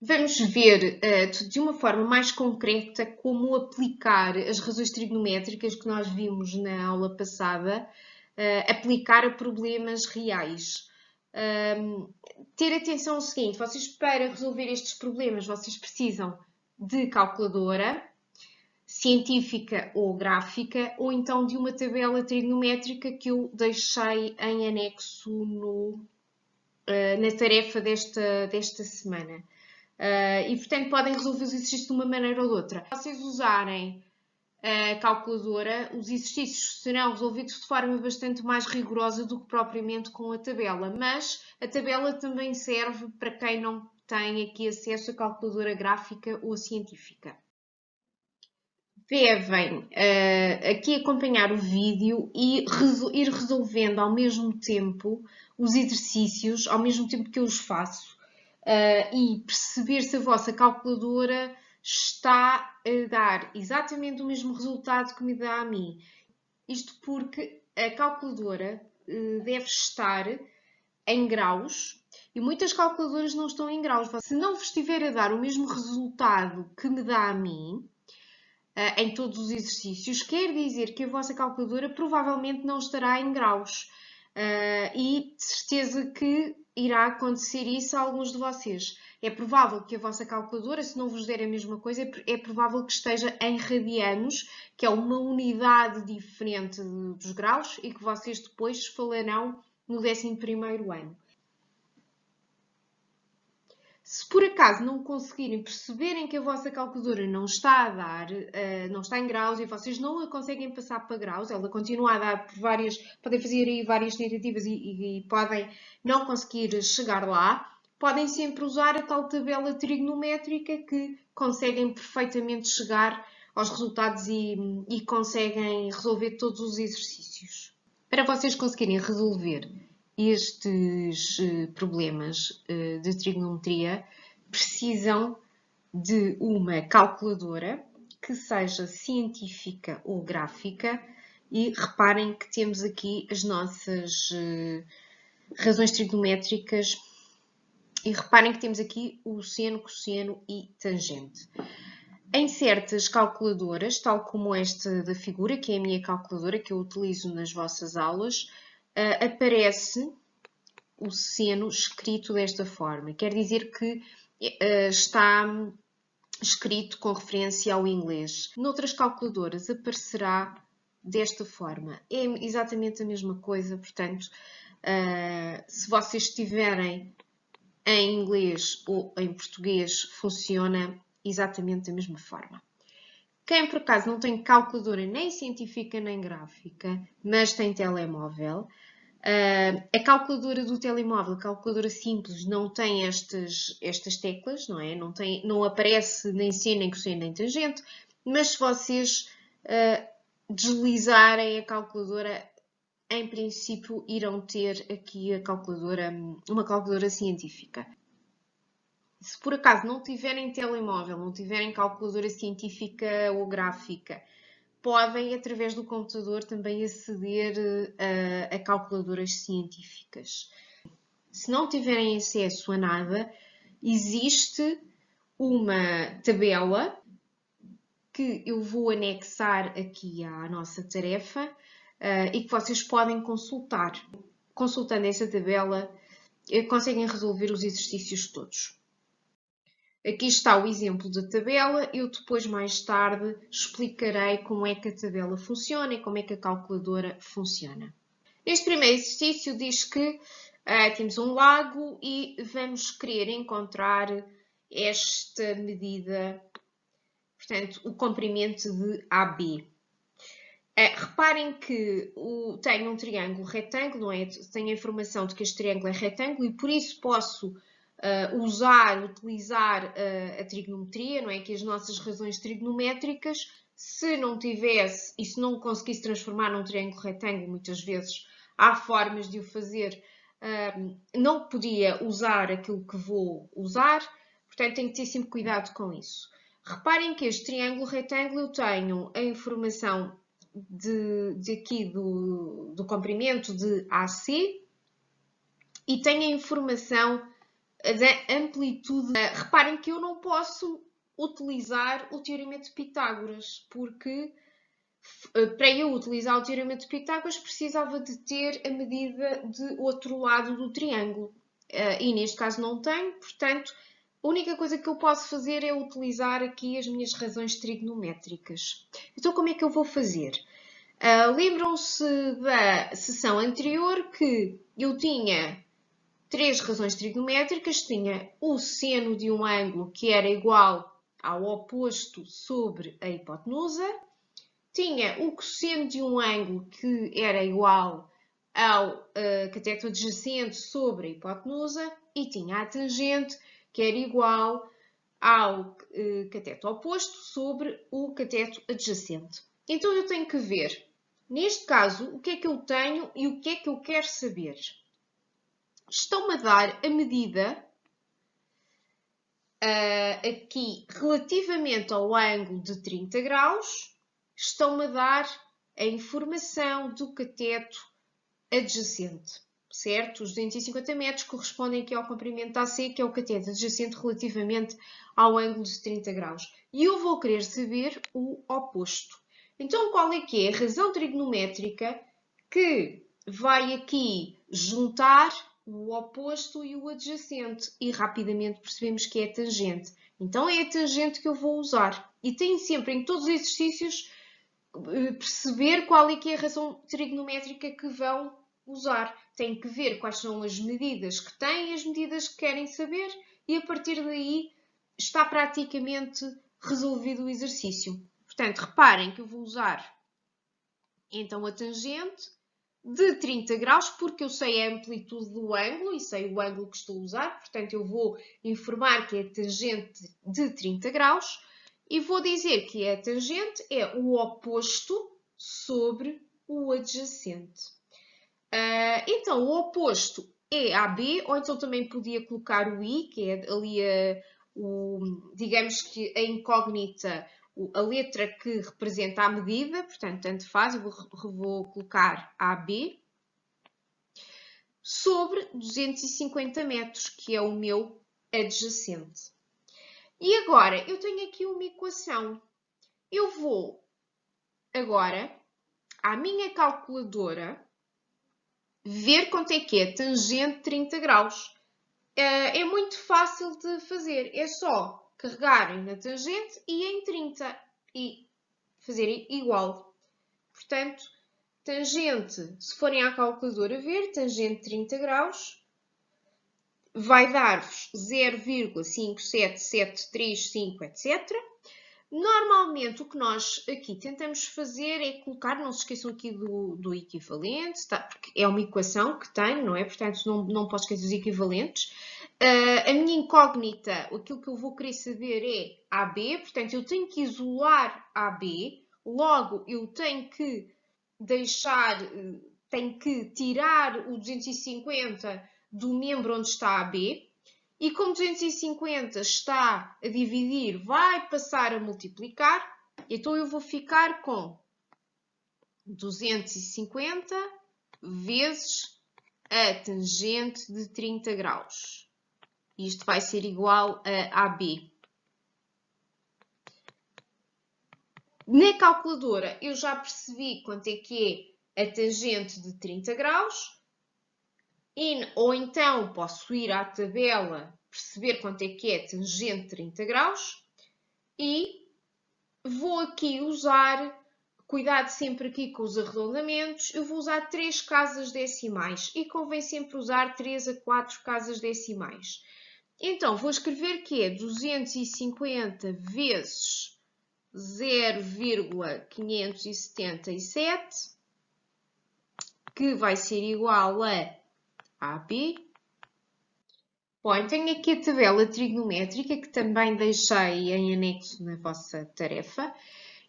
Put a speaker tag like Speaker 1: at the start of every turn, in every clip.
Speaker 1: Vamos ver de uma forma mais concreta como aplicar as razões trigonométricas que nós vimos na aula passada, aplicar a problemas reais. Ter atenção ao seguinte, vocês para resolver estes problemas, vocês precisam de calculadora científica ou gráfica, ou então de uma tabela trigonométrica que eu deixei em anexo na tarefa desta semana. E, portanto, podem resolver os exercícios de uma maneira ou de outra. Se vocês usarem a calculadora, os exercícios serão resolvidos de forma bastante mais rigorosa do que propriamente com a tabela, mas a tabela também serve para quem não tem aqui acesso à calculadora gráfica ou científica. Devem aqui acompanhar o vídeo e ir resolvendo ao mesmo tempo os exercícios, ao mesmo tempo que eu os faço, e perceber se a vossa calculadora está a dar exatamente o mesmo resultado que me dá a mim. Isto porque a calculadora deve estar em graus e muitas calculadoras não estão em graus. Se não vos estiver a dar o mesmo resultado que me dá a mim, em todos os exercícios, quer dizer que a vossa calculadora provavelmente não estará em graus. E de certeza que irá acontecer isso a alguns de vocês. É provável que a vossa calculadora, se não vos der a mesma coisa, é provável que esteja em radianos, que é uma unidade diferente dos graus e que vocês depois falarão no 11º ano. Se por acaso não conseguirem perceberem que a vossa calculadora não está a dar, não está em graus e vocês não a conseguem passar para graus, ela continua a dar por várias, podem fazer aí várias tentativas e podem não conseguir chegar lá, podem sempre usar a tal tabela trigonométrica que conseguem perfeitamente chegar aos resultados e conseguem resolver todos os exercícios. Para vocês conseguirem resolver estes problemas de trigonometria, precisam de uma calculadora que seja científica ou gráfica e reparem que temos aqui as nossas razões trigonométricas e reparem que temos aqui o seno, cosseno e tangente. Em certas calculadoras, tal como esta da figura, que é a minha calculadora que eu utilizo nas vossas aulas, aparece o seno escrito desta forma. Quer dizer que está escrito com referência ao inglês. Noutras calculadoras aparecerá desta forma. É exatamente a mesma coisa, portanto, se vocês estiverem em inglês ou em português, funciona exatamente da mesma forma. Quem por acaso não tem calculadora nem científica nem gráfica, mas tem telemóvel, a calculadora do telemóvel, a calculadora simples, não tem estas teclas, não é? Não aparece nem seno, nem cosseno, nem tangente, mas se vocês deslizarem a calculadora, em princípio irão ter aqui uma calculadora científica. Se por acaso não tiverem telemóvel, não tiverem calculadora científica ou gráfica, podem, através do computador, também aceder a calculadoras científicas. Se não tiverem acesso a nada, existe uma tabela que eu vou anexar aqui à nossa tarefa e que vocês podem consultar. Consultando essa tabela, conseguem resolver os exercícios todos. Aqui está o exemplo da tabela. Eu depois, mais tarde, explicarei como é que a tabela funciona e como é que a calculadora funciona. Este primeiro exercício diz que temos um lago e vamos querer encontrar esta medida, portanto, o comprimento de AB. Reparem que tem um triângulo retângulo, não é? Tenho a informação de que este triângulo é retângulo e por isso posso utilizar a trigonometria, não é? Que as nossas razões trigonométricas, se não tivesse e se não conseguisse transformar num triângulo retângulo, muitas vezes há formas de o fazer, não podia usar aquilo que vou usar, portanto tenho que ter sempre cuidado com isso. Reparem que este triângulo retângulo eu tenho a informação aqui do comprimento de AC e tenho a informação da amplitude. Reparem que eu não posso utilizar o Teorema de Pitágoras, porque para eu utilizar o Teorema de Pitágoras precisava de ter a medida do outro lado do triângulo. E neste caso não tenho, portanto, a única coisa que eu posso fazer é utilizar aqui as minhas razões trigonométricas. Então, como é que eu vou fazer? Lembram-se da sessão anterior que eu tinha 3 razões trigonométricas, tinha o seno de um ângulo que era igual ao oposto sobre a hipotenusa, tinha o cosseno de um ângulo que era igual ao cateto adjacente sobre a hipotenusa e tinha a tangente que era igual ao cateto oposto sobre o cateto adjacente. Então eu tenho que ver, neste caso, o que é que eu tenho e o que é que eu quero saber. Estão-me a dar a medida aqui relativamente ao ângulo de 30 graus, estão-me a dar a informação do cateto adjacente, certo? Os 250 metros correspondem aqui ao comprimento AC, que é o cateto adjacente relativamente ao ângulo de 30 graus. E eu vou querer saber o oposto. Então, qual é que é a razão trigonométrica que vai aqui juntar o oposto e o adjacente? E rapidamente percebemos que é a tangente. Então, é a tangente que eu vou usar. E tenho sempre, em todos os exercícios, perceber qual é que é a razão trigonométrica que vão usar. Tem que ver quais são as medidas que têm e as medidas que querem saber e a partir daí está praticamente resolvido o exercício. Portanto, reparem que eu vou usar então a tangente de 30 graus, porque eu sei a amplitude do ângulo e sei o ângulo que estou a usar, portanto eu vou informar que é a tangente de 30 graus e vou dizer que a tangente é o oposto sobre o adjacente. Então, o oposto é AB, ou então também podia colocar o I, que é ali digamos que a incógnita, a letra que representa a medida, portanto, tanto faz, eu vou colocar AB, sobre 250 metros, que é o meu adjacente. E agora, eu tenho aqui uma equação. Eu vou agora à minha calculadora ver quanto é que é tangente de 30 graus. É muito fácil de fazer. É só carregarem na tangente e em 30 e fazerem igual. Portanto, tangente, se forem à calculadora ver, tangente de 30 graus, vai dar-vos 0,5775, etc. Normalmente, o que nós aqui tentamos fazer é colocar, não se esqueçam aqui do equivalente, tá? Porque é uma equação que tenho, não é? Portanto, não posso esquecer dos equivalentes. A minha incógnita, aquilo que eu vou querer saber é AB, portanto, eu tenho que isolar AB, logo eu tenho que tenho que tirar o 250 do membro onde está AB, e como 250 está a dividir, vai passar a multiplicar, então eu vou ficar com 250 vezes a tangente de 30 graus. Isto vai ser igual a AB. Na calculadora eu já percebi quanto é que é a tangente de 30 graus, ou então posso ir à tabela, perceber quanto é que é a tangente de 30 graus e vou aqui usar, cuidado sempre aqui com os arredondamentos, eu vou usar 3 casas decimais e convém sempre usar 3 a 4 casas decimais. Então, vou escrever que é 250 vezes 0,577, que vai ser igual a AB. Bom, tenho aqui a tabela trigonométrica, que também deixei em anexo na vossa tarefa.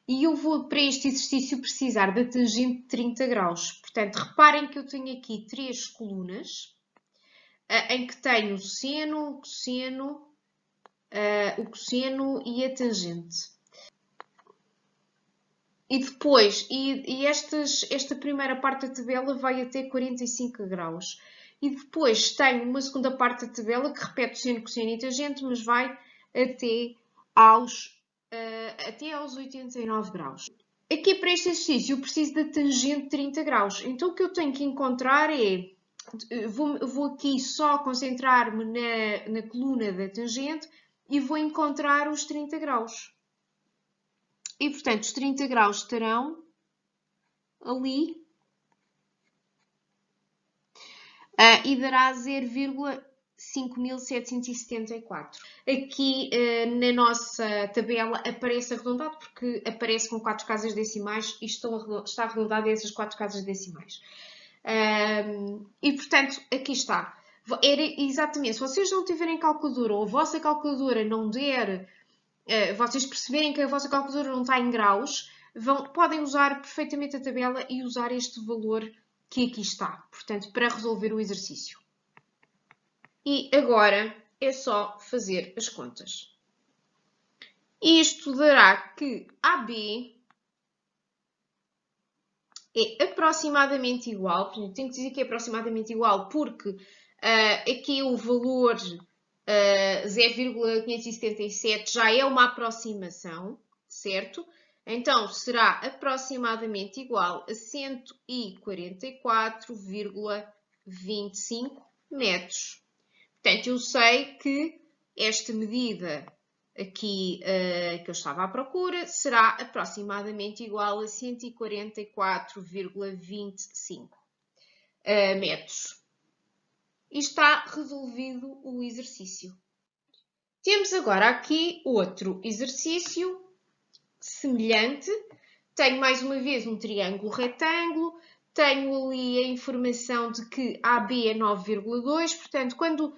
Speaker 1: E eu vou, para este exercício, precisar da tangente de 30 graus. Portanto, reparem que eu tenho aqui 3 colunas, em que tenho o seno, o cosseno e a tangente. E depois, esta primeira parte da tabela vai até 45 graus. E depois tenho uma segunda parte da tabela que repete o seno, cosseno e tangente, mas vai até aos 89 graus. Aqui para este exercício eu preciso da tangente de 30 graus. Então o que eu tenho que encontrar é, vou aqui só concentrar-me na coluna da tangente e vou encontrar os 30 graus. E portanto os 30 graus estarão ali e dará 0,5774. Aqui na nossa tabela aparece arredondado porque aparece com 4 casas decimais e está arredondado a essas 4 casas decimais. E portanto, aqui está. Era exatamente, se vocês não tiverem calculadora ou a vossa calculadora não der, vocês perceberem que a vossa calculadora não está em graus, podem usar perfeitamente a tabela e usar este valor que aqui está, portanto, para resolver o exercício. E agora é só fazer as contas. Isto dará que AB é aproximadamente igual, portanto, tenho que dizer que é aproximadamente igual porque aqui o valor 0,577 já é uma aproximação, certo? Então, será aproximadamente igual a 144,25 metros. Portanto, eu sei que esta medida aqui que eu estava à procura será aproximadamente igual a 144,25 metros. E está resolvido o exercício. Temos agora aqui outro exercício semelhante. Tenho mais uma vez um triângulo retângulo. Tenho ali a informação de que AB é 9,2. Portanto, quando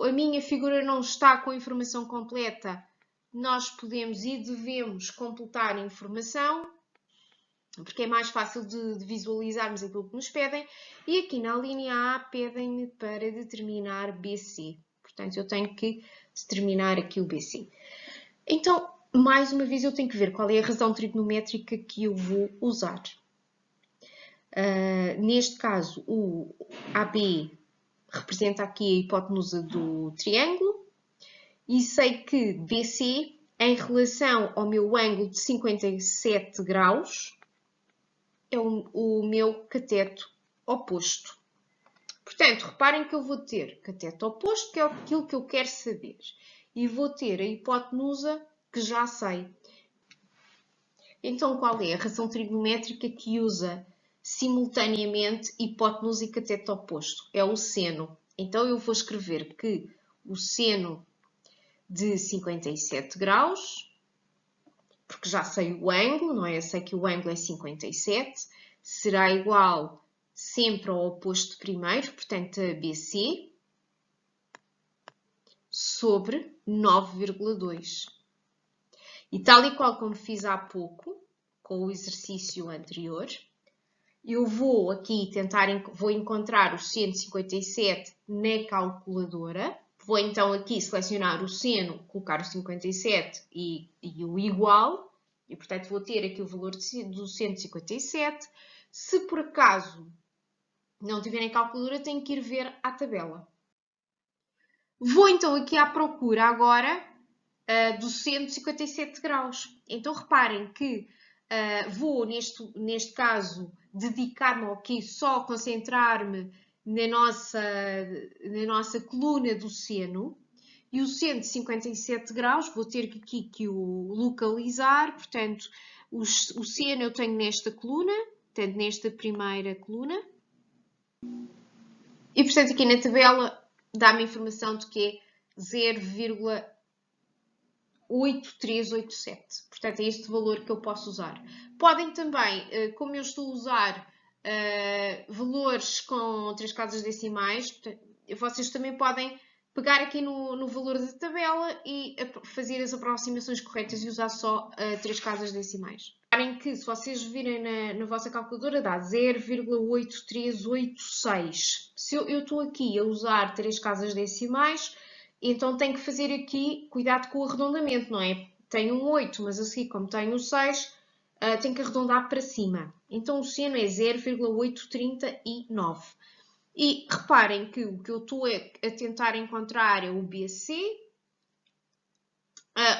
Speaker 1: a minha figura não está com a informação completa, nós podemos e devemos completar a informação, porque é mais fácil de visualizarmos aquilo que nos pedem. E aqui na linha A pedem-me para determinar BC. Portanto, eu tenho que determinar aqui o BC. Então, mais uma vez, eu tenho que ver qual é a razão trigonométrica que eu vou usar. Neste caso, o AB representa aqui a hipotenusa do triângulo e sei que BC, em relação ao meu ângulo de 57 graus, é o meu cateto oposto. Portanto, reparem que eu vou ter cateto oposto, que é aquilo que eu quero saber, e vou ter a hipotenusa que já sei. Então, qual é a razão trigonométrica que usa simultaneamente hipotenusa e cateto oposto? É o seno. Então, eu vou escrever que o seno de 57 graus, porque já sei o ângulo, não é? Eu sei que o ângulo é 57, será igual sempre ao oposto primeiro, portanto, a BC, sobre 9,2. E tal e qual como fiz há pouco, com o exercício anterior, eu vou aqui vou encontrar o seno de 57 na calculadora. Vou então aqui selecionar o seno, colocar o 57 e o igual. E, portanto, vou ter aqui o valor do seno de 57. Se por acaso não tiverem calculadora, tenho que ir ver à tabela. Vou então aqui à procura agora do seno de 57 graus. Então reparem que vou neste caso dedicar-me aqui só a concentrar-me na nossa coluna do seno. E o seno de 57 graus, vou ter aqui que o localizar. Portanto, o seno eu tenho nesta coluna, portanto, nesta primeira coluna. E, portanto, aqui na tabela dá-me a informação de que é 0,8387. Portanto, é este valor que eu posso usar. Podem também, como eu estou a usar valores com 3 casas decimais, vocês também podem pegar aqui no valor da tabela e fazer as aproximações corretas e usar só 3 casas decimais. Reparem que, se vocês virem na vossa calculadora, dá 0,8386. Se eu estou aqui a usar 3 casas decimais, então tenho que fazer aqui, cuidado com o arredondamento, não é? Tenho um 8, mas a seguir, como tenho um 6, tenho que arredondar para cima. Então o seno é 0,839. E reparem que o que eu estou a tentar encontrar é o BC.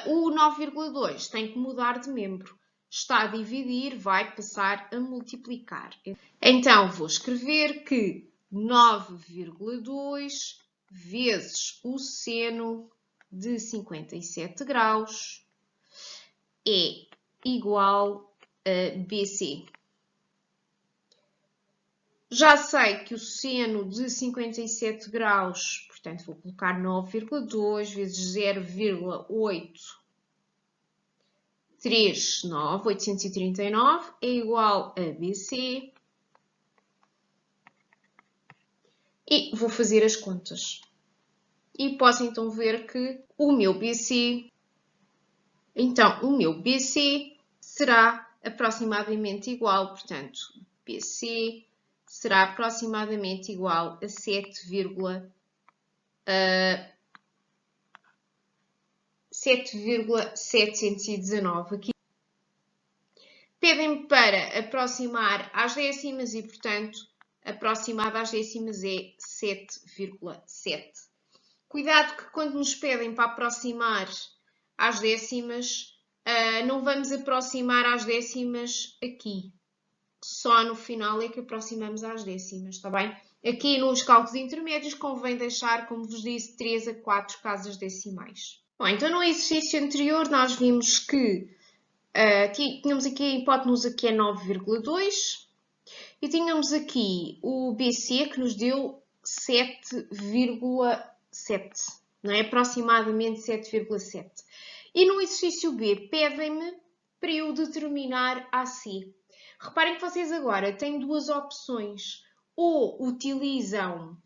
Speaker 1: O 9,2 tem que mudar de membro. Está a dividir, vai passar a multiplicar. Então, vou escrever que 9,2 vezes o seno de 57 graus é igual a BC. Já sei que o seno de 57 graus, portanto, vou colocar 9,2 vezes 0,839, 839, é igual a BC. E vou fazer as contas. E posso então ver que o meu BC, será aproximadamente igual, portanto, BC será aproximadamente igual a 7,719 aqui. Pedem-me para aproximar às décimas e, portanto, aproximado às décimas é 7,7. Cuidado que quando nos pedem para aproximar às décimas, não vamos aproximar às décimas aqui. Só no final é que aproximamos às décimas, está bem? Aqui nos cálculos intermédios convém deixar, como vos disse, 3 a 4 casas decimais. Bom, então no exercício anterior nós vimos que tínhamos aqui a hipotenusa que é 9,2 e tínhamos aqui o BC que nos deu 7,7, não é? Aproximadamente 7,7. E no exercício B pedem-me para eu determinar AC. Reparem que vocês agora têm duas opções. Ou utilizam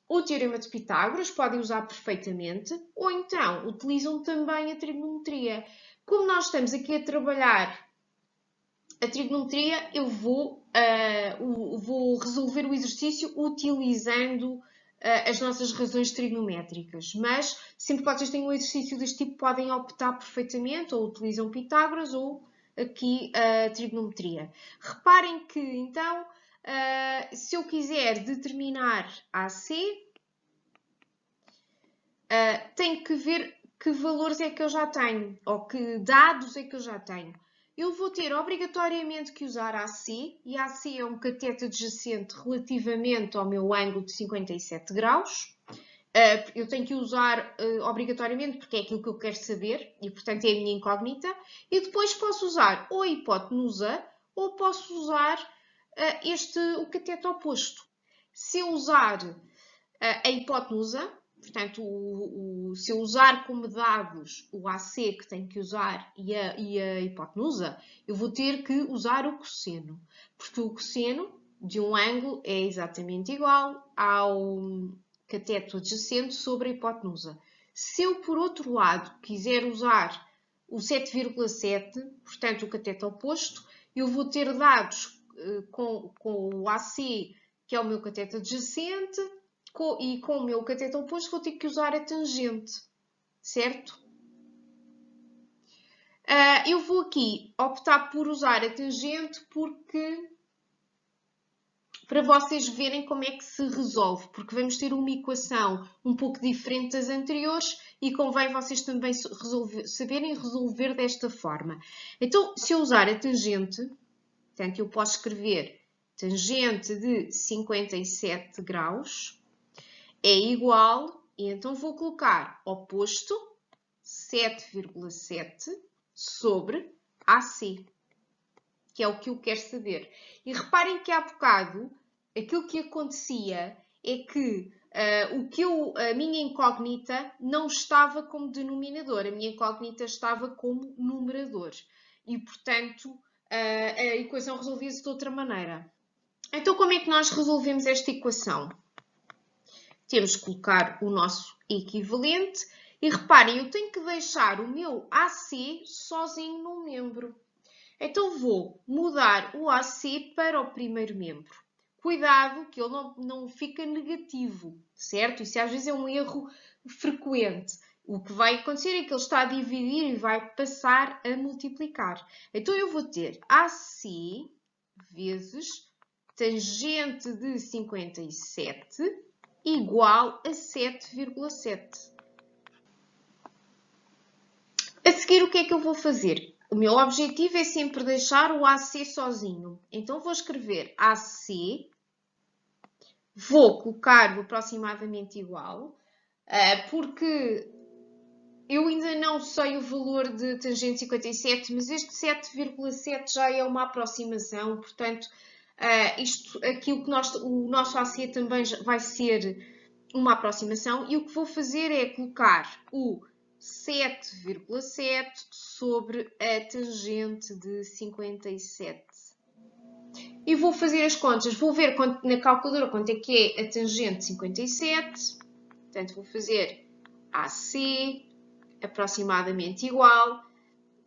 Speaker 1: o Teorema de Pitágoras, podem usar perfeitamente, ou então utilizam também a trigonometria. Como nós estamos aqui a trabalhar a trigonometria, eu vou resolver o exercício utilizando as nossas razões trigonométricas. Mas, sempre que vocês têm um exercício deste tipo, podem optar perfeitamente, ou utilizam Pitágoras, ou aqui a trigonometria. Reparem que, então, se eu quiser determinar AC, tenho que ver que valores é que eu já tenho, ou que dados é que eu já tenho. Eu vou ter obrigatoriamente que usar AC, e AC é um cateto adjacente relativamente ao meu ângulo de 57 graus. Eu tenho que usar obrigatoriamente porque é aquilo que eu quero saber e, portanto, é a minha incógnita. E depois posso usar ou a hipotenusa ou posso usar o cateto oposto. Se eu usar a hipotenusa, portanto, se eu usar como dados o AC que tenho que usar e a hipotenusa, eu vou ter que usar o cosseno. Porque o cosseno de um ângulo é exatamente igual ao cateto adjacente sobre a hipotenusa. Se eu, por outro lado, quiser usar o 7,7, portanto, o cateto oposto, eu vou ter dados com o AC, que é o meu cateto adjacente, e com o meu cateto oposto vou ter que usar a tangente, certo? Eu vou aqui optar por usar a tangente porque para vocês verem como é que se resolve, porque vamos ter uma equação um pouco diferente das anteriores e convém vocês também saberem resolver desta forma. Então, se eu usar a tangente, portanto, eu posso escrever tangente de 57 graus é igual, e então vou colocar oposto 7,7 sobre AC, que é o que eu quero saber. E reparem que há bocado, aquilo que acontecia é que a minha incógnita não estava como denominador, a minha incógnita estava como numerador. E, portanto, a equação resolvia-se de outra maneira. Então, como é que nós resolvemos esta equação? Temos que colocar o nosso equivalente. E reparem, eu tenho que deixar o meu AC sozinho num membro. Então vou mudar o AC para o primeiro membro. Cuidado que ele não fica negativo, certo? Isso às vezes é um erro frequente. O que vai acontecer é que ele está a dividir e vai passar a multiplicar. Então eu vou ter AC vezes tangente de 57 igual a 7,7. A seguir, o que é que eu vou fazer? O meu objetivo é sempre deixar o AC sozinho. Então, vou escrever AC, vou colocar o aproximadamente igual, porque eu ainda não sei o valor de tangente 57, mas este 7,7 já é uma aproximação, portanto, aquilo que o nosso AC também vai ser uma aproximação, e o que vou fazer é colocar o 7,7 sobre a tangente de 57. E vou fazer as contas, vou ver na calculadora quanto é que é a tangente de 57, portanto vou fazer AC aproximadamente igual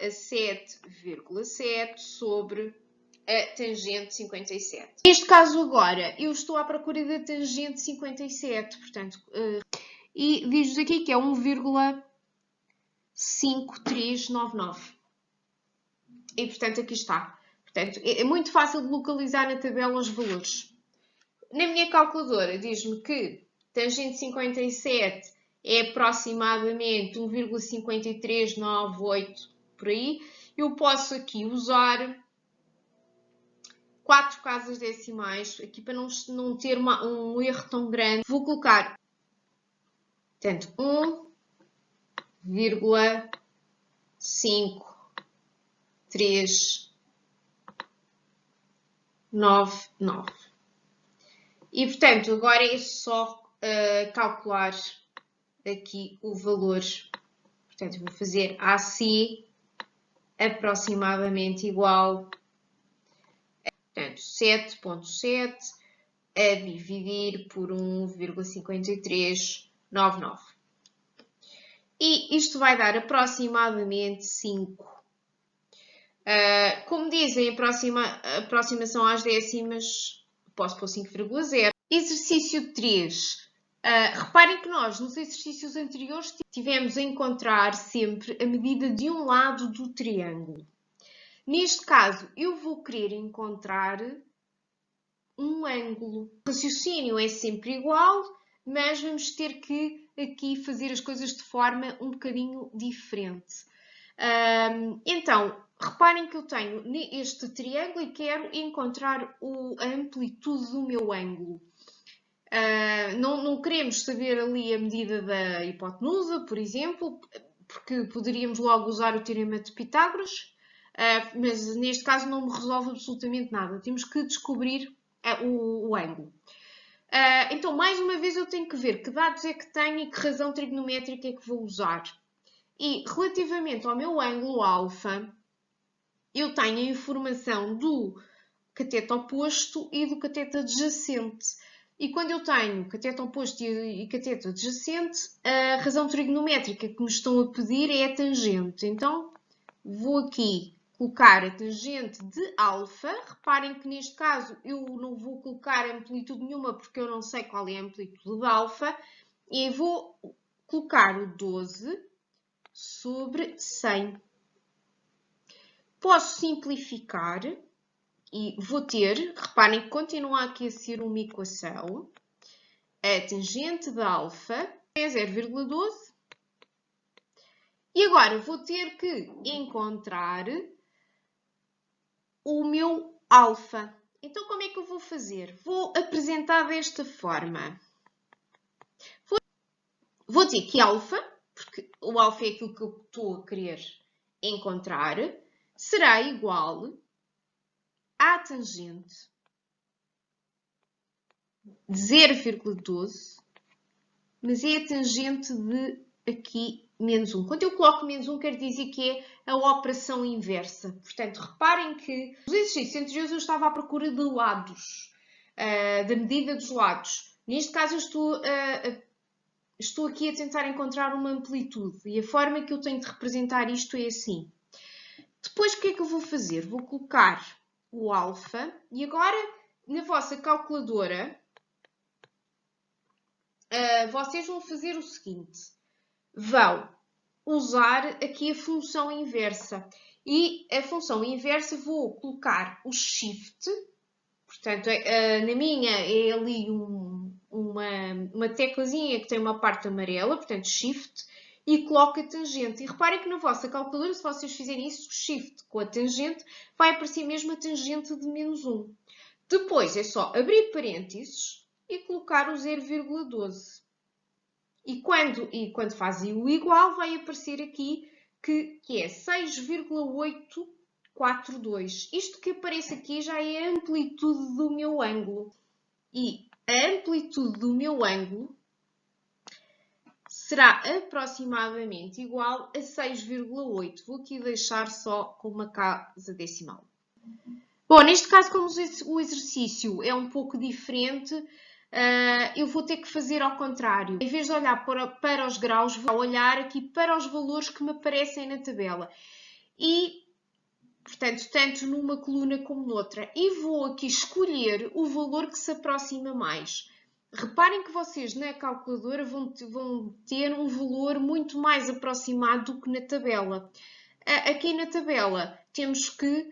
Speaker 1: a 7,7 sobre a tangente 57. Neste caso agora, eu estou à procura da tangente 57, portanto, e diz-nos aqui que é 1,5399. E, portanto, aqui está. Portanto, é muito fácil de localizar na tabela os valores. Na minha calculadora, diz-me que tangente 57 é aproximadamente 1,5398 por aí. Eu posso aqui usar 4 casas decimais, aqui para não ter um erro tão grande. Vou colocar, portanto, 1,5399. E, portanto, agora é só calcular aqui o valor. Portanto, vou fazer AC aproximadamente igual a 7,7 a dividir por 1,5399. E isto vai dar aproximadamente 5. Como dizem, aproximação às décimas, posso pôr 5,0. Exercício 3. Reparem que nós, nos exercícios anteriores, tivemos a encontrar sempre a medida de um lado do triângulo. Neste caso, eu vou querer encontrar um ângulo. O raciocínio é sempre igual, mas vamos ter que aqui fazer as coisas de forma um bocadinho diferente. Então, reparem que eu tenho este triângulo e quero encontrar a amplitude do meu ângulo. Não queremos saber ali a medida da hipotenusa, por exemplo, porque poderíamos logo usar o teorema de Pitágoras, mas neste caso não me resolve absolutamente nada. Temos que descobrir o ângulo. Então, mais uma vez, eu tenho que ver que dados é que tenho e que razão trigonométrica é que vou usar. E, relativamente ao meu ângulo alfa, eu tenho a informação do cateto oposto e do cateto adjacente. E quando eu tenho cateto oposto e cateto adjacente, a razão trigonométrica que me estão a pedir é a tangente. Então, vou aqui colocar a tangente de alfa. Reparem que neste caso eu não vou colocar amplitude nenhuma porque eu não sei qual é a amplitude de alfa. E vou colocar o 12 sobre 100. Posso simplificar e vou ter, reparem que continua aqui a ser uma equação, a tangente de alfa é 0,12. E agora vou ter que encontrar o meu alfa. Então, como é que eu vou fazer? Vou apresentar desta forma. Vou ter que alfa, porque o alfa é aquilo que eu estou a querer encontrar, será igual à tangente de 0,12, mas é a tangente de aqui menos 1. Quando eu coloco menos 1, quer dizer que é a operação inversa. Portanto, reparem que nos exercícios anteriores eu estava à procura de lados, da medida dos lados. Neste caso, eu estou aqui a tentar encontrar uma amplitude e a forma que eu tenho de representar isto é assim. Depois, o que é que eu vou fazer? Vou colocar o alfa e agora, na vossa calculadora, vocês vão fazer o seguinte. Vão usar aqui a função inversa. E a função inversa vou colocar o shift, Portanto, na minha é ali uma teclazinha que tem uma parte amarela, portanto Shift, e coloco a tangente. E reparem que na vossa calculadora, se vocês fizerem isso, Shift com a tangente, vai aparecer mesmo a tangente de -1. Depois é só abrir parênteses e colocar o 0,12. E quando fazem o igual, vai aparecer aqui que é 6,842. Isto que aparece aqui já é a amplitude do meu ângulo. E a amplitude do meu ângulo será aproximadamente igual a 6,8. Vou aqui deixar só com uma casa decimal. Bom, neste caso, como o exercício é um pouco diferente, eu vou ter que fazer ao contrário. Em vez de olhar para os graus, vou olhar aqui para os valores que me aparecem na tabela. E, portanto, tanto numa coluna como noutra. E vou aqui escolher o valor que se aproxima mais. Reparem que vocês na calculadora vão ter um valor muito mais aproximado do que na tabela. Aqui na tabela temos que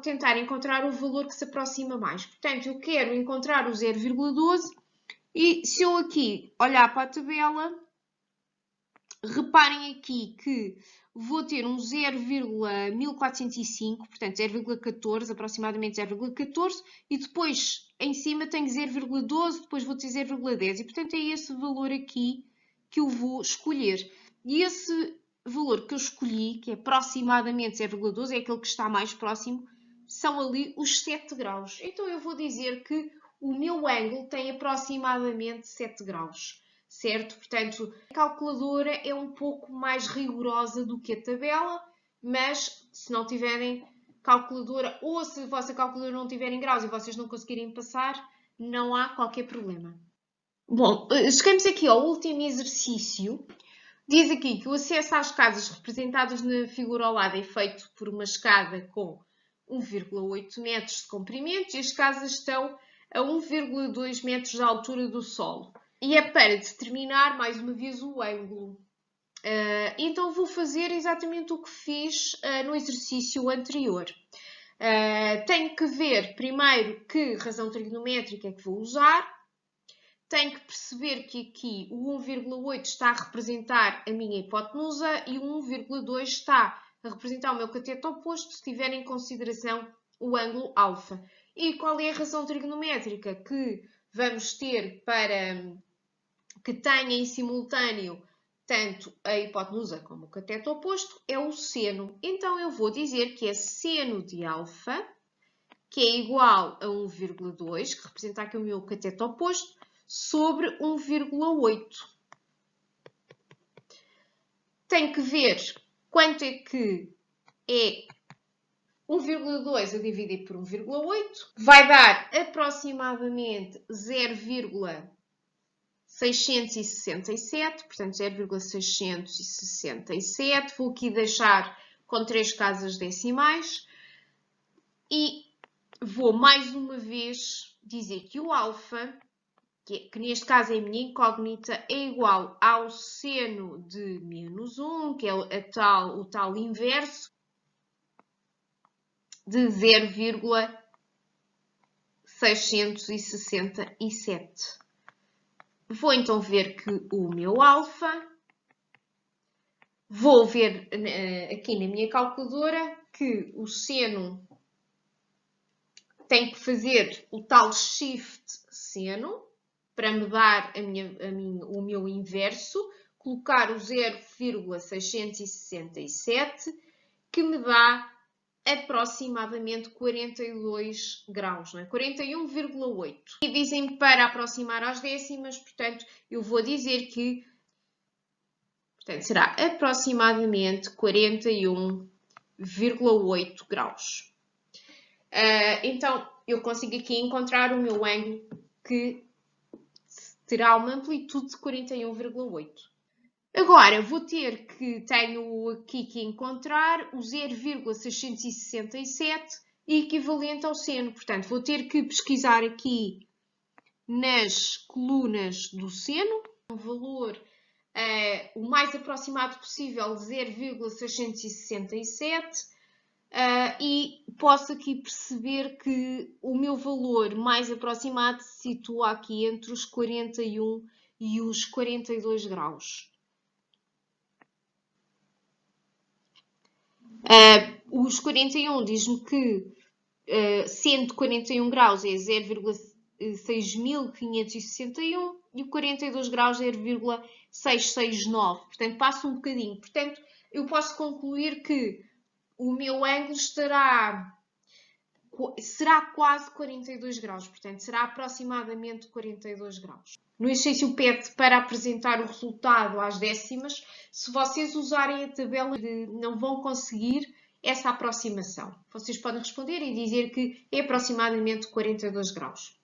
Speaker 1: tentar encontrar o valor que se aproxima mais. Portanto, eu quero encontrar o 0,12 e se eu aqui olhar para a tabela, reparem aqui que vou ter um 0,1405, portanto 0,14, aproximadamente 0,14, e depois em cima tenho 0,12, depois vou ter 0,10, e portanto é esse valor aqui que eu vou escolher. E esse valor que eu escolhi, que é aproximadamente 0,12, é aquele que está mais próximo, são ali os 7 graus. Então eu vou dizer que o meu ângulo tem aproximadamente 7 graus. Certo? Portanto, a calculadora é um pouco mais rigorosa do que a tabela, mas se não tiverem calculadora ou se a vossa calculadora não tiver em graus e vocês não conseguirem passar, não há qualquer problema. Bom, chegamos aqui ao último exercício. Diz aqui que o acesso às casas representadas na figura ao lado é feito por uma escada com 1,8 metros de comprimento e as casas estão a 1,2 metros de altura do solo. E é para determinar, mais uma vez, o ângulo. Então, vou fazer exatamente o que fiz no exercício anterior. Tenho que ver, primeiro, que razão trigonométrica é que vou usar. Tenho que perceber que aqui o 1,8 está a representar a minha hipotenusa e o 1,2 está a representar o meu cateto oposto, se tiver em consideração o ângulo alfa. E qual é a razão trigonométrica que vamos ter para que tenha em simultâneo tanto a hipotenusa como o cateto oposto? É o seno. Então, eu vou dizer que é seno de alfa, que é igual a 1,2, que representa aqui o meu cateto oposto, sobre 1,8. Tenho que ver quanto é que é 1,2 a dividir por 1,8. Vai dar aproximadamente 0,667, portanto 0,667. Vou aqui deixar com 3 casas decimais. E vou mais uma vez dizer que o alfa, que neste caso é a minha incógnita, é igual ao seno de -1, que é o tal inverso, de 0,667. Vou então ver que o meu alfa, vou ver aqui na minha calculadora que o seno tem que fazer o tal shift seno para me dar o meu inverso, colocar o 0,667, que me dá aproximadamente 42 graus, não é? 41,8. E dizem para aproximar às décimas, portanto, eu vou dizer que será aproximadamente 41,8 graus. Então, eu consigo aqui encontrar o meu ângulo que terá uma amplitude de 41,8. Agora, tenho aqui que encontrar o 0,667 equivalente ao seno. Portanto, vou ter que pesquisar aqui nas colunas do seno, um valor o mais aproximado possível de 0,667. e posso aqui perceber que o meu valor mais aproximado se situa aqui entre os 41 e os 42 graus. Os 41 diz-me que 141 graus é 0,6561 e o 42 graus é 0,669. Portanto, passa um bocadinho. Portanto, eu posso concluir que o meu ângulo será quase 42 graus. Portanto, será aproximadamente 42 graus. No exercício pede para apresentar o resultado às décimas. Se vocês usarem a tabela, não vão conseguir essa aproximação. Vocês podem responder e dizer que é aproximadamente 42 graus.